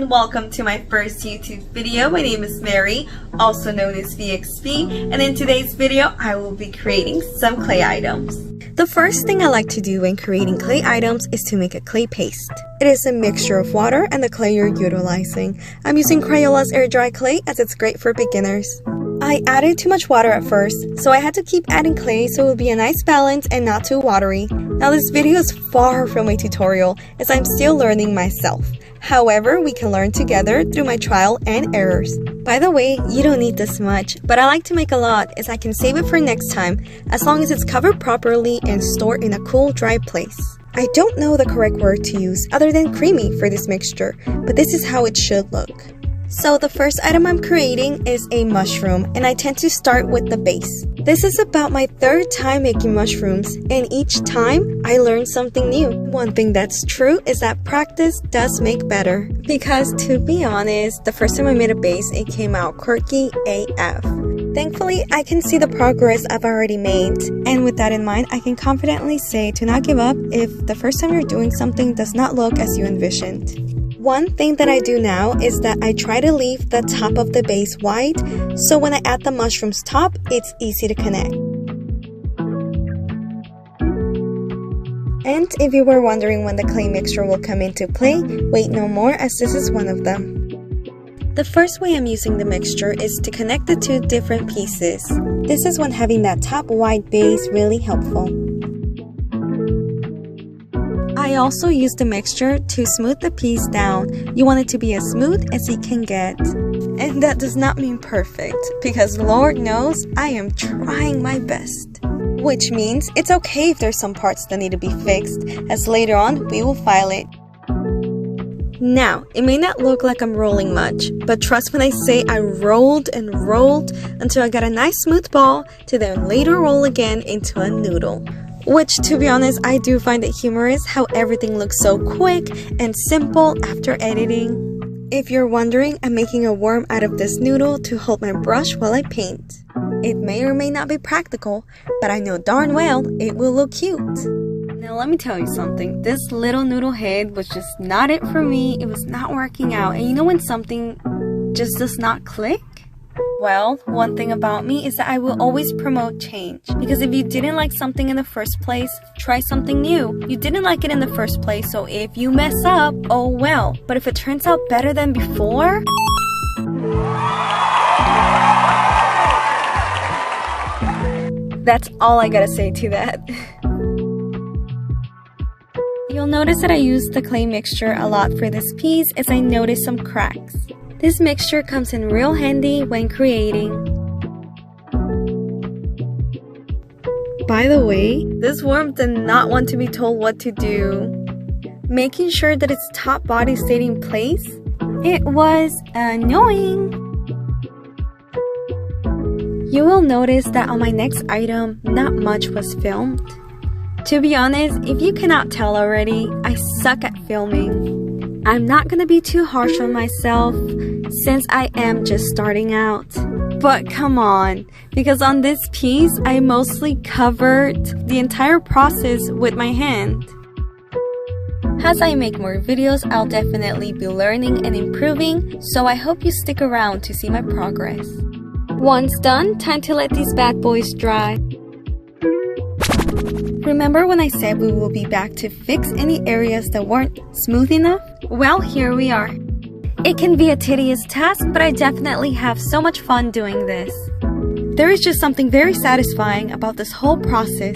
and welcome to my first YouTube video. My name is Mary, also known as VXP, and in today's video I will be creating some clay items. The first thing I like to do when creating clay items is to make a clay paste. It is a mixture of water and the clay you're utilizing. I'm using Crayola's air dry clay as it's great for beginners. I added too much water at first, so I had to keep adding clay so it would be a nice balance and not too watery. Now this video is far from a tutorial as I'm still learning myself. However, we can learn together through my trial and errors. By the way, you don't need this much, but I like to make a lot as I can save it for next time as long as it's covered properly and stored in a cool, dry place. I don't know the correct word to use other than creamy for this mixture, but this is how it should look. So the first item I'm creating is a mushroom, and I tend to start with the base. This is about my third time making mushrooms, and each time I learn something new. One thing that's true is that practice does make better. Because to be honest, the first time I made a base, it came out quirky AF. Thankfully, I can see the progress I've already made. And with that in mind, I can confidently say to not give up if the first time you're doing something does not look as you envisioned. One thing that I do now is that I try to leave the top of the base wide, so when I add the mushroom's top, it's easy to connect. And if you were wondering when the clay mixture will come into play, wait no more as this is one of them. The first way I'm using the mixture is to connect the two different pieces. This is when having that top wide base really helpful. I also use the mixture to smooth the piece down. You want it to be as smooth as it can get. And that does not mean perfect, because Lord knows I am trying my best. Which means it's okay if there's some parts that need to be fixed, as later on we will file it. Now, it may not look like I'm rolling much, but trust when I say I rolled and rolled until I got a nice smooth ball to then later roll again into a noodle. Which, to be honest, I do find it humorous how everything looks so quick and simple after editing. If you're wondering, I'm making a worm out of this noodle to hold my brush while I paint. It may or may not be practical, but I know darn well it will look cute. Now let me tell you something, this little noodle head was just not it for me. It was not working out, and you know when something just does not click? Well, one thing about me is that I will always promote change. Because if you didn't like something in the first place, try something new. You didn't like it in the first place, so if you mess up, oh well. But if it turns out better than before... That's all I gotta say to that. You'll notice that I use the clay mixture a lot for this piece as I noticed some cracks. This mixture comes in real handy when creating. By the way, this worm did not want to be told what to do. Making sure that its top body stayed in place, it was annoying. You will notice that on my next item, not much was filmed. To be honest, if you cannot tell already, I suck at filming. I'm not gonna be too harsh on myself since I am just starting out. But come on, because on this piece, I mostly covered the entire process with my hand. As I make more videos, I'll definitely be learning and improving, so I hope you stick around to see my progress. Once done, time to let these bad boys dry. Remember when I said we will be back to fix any areas that weren't smooth enough? Well, here we are. It can be a tedious task, but I definitely have so much fun doing this. There is just something very satisfying about this whole process.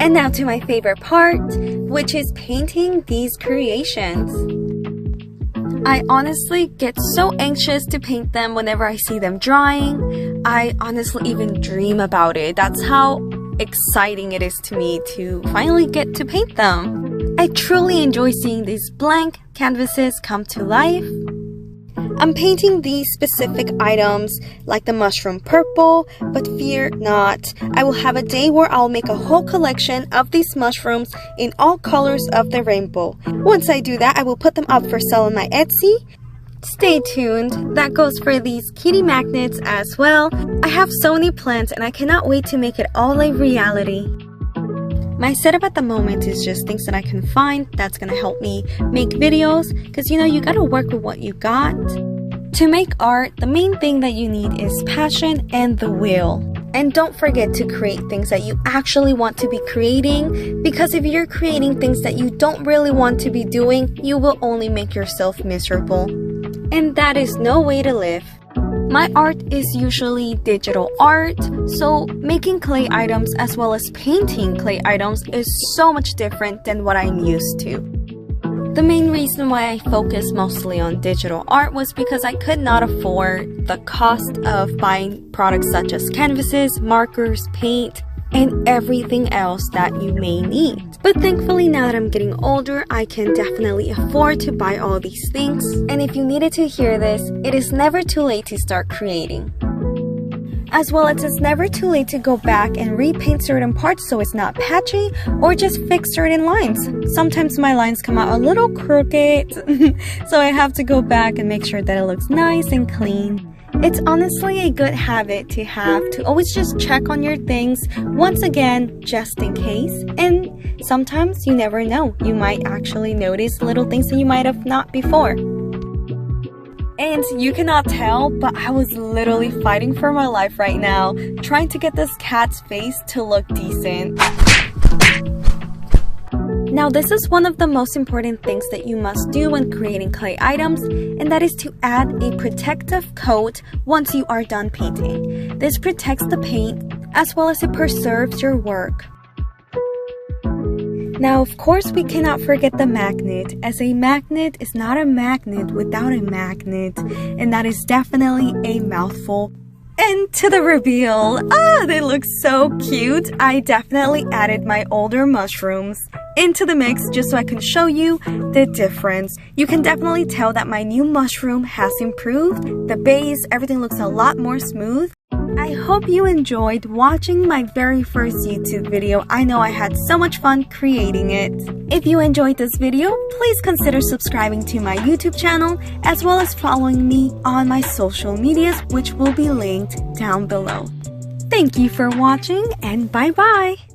And now to my favorite part, which is painting these creations. I honestly get so anxious to paint them whenever I see them drying. I honestly even dream about it. That's how exciting it is to me to finally get to paint them. I truly enjoy seeing these blank canvases come to life. I'm painting these specific items like the mushroom purple, but fear not. I will have a day where I'll make a whole collection of these mushrooms in all colors of the rainbow. Once I do that, I will put them up for sale on my Etsy. Stay tuned. That goes for these kitty magnets as well. I have so many plans and I cannot wait to make it all a reality. My setup at the moment is just things that I can find that's gonna help me make videos, because you gotta work with what you got. To make art, the main thing that you need is passion and the will. And don't forget to create things that you actually want to be creating, because if you're creating things that you don't really want to be doing, you will only make yourself miserable. And that is no way to live. My art is usually digital art, so making clay items as well as painting clay items is so much different than what I'm used to. The main reason why I focus mostly on digital art was because I could not afford the cost of buying products such as canvases, markers, paint, and everything else that you may need. But thankfully, now that I'm getting older, I can definitely afford to buy all these things. And if you needed to hear this, it is never too late to start creating. As well as it's never too late to go back and repaint certain parts so it's not patchy, or just fix certain lines. Sometimes my lines come out a little crooked, so I have to go back and make sure that it looks nice and clean. It's honestly a good habit to have, to always just check on your things once again, just in case. And sometimes you never know, you might actually notice little things that you might have not before. And you cannot tell, but I was literally fighting for my life right now, trying to get this cat's face to look decent. Now, this is one of the most important things that you must do when creating clay items, and that is to add a protective coat once you are done painting. This protects the paint as well as it preserves your work. Now, of course, we cannot forget the magnet, as a magnet is not a magnet without a magnet, and that is definitely a mouthful. And to the reveal, they look so cute. I definitely added my older mushrooms into the mix just so I can show you the difference. You can definitely tell that my new mushroom has improved. The base, everything looks a lot more smooth. I hope you enjoyed watching my very first YouTube video. I know I had so much fun creating it. If you enjoyed this video, please consider subscribing to my YouTube channel as well as following me on my social medias, which will be linked down below. Thank you for watching, and bye-bye!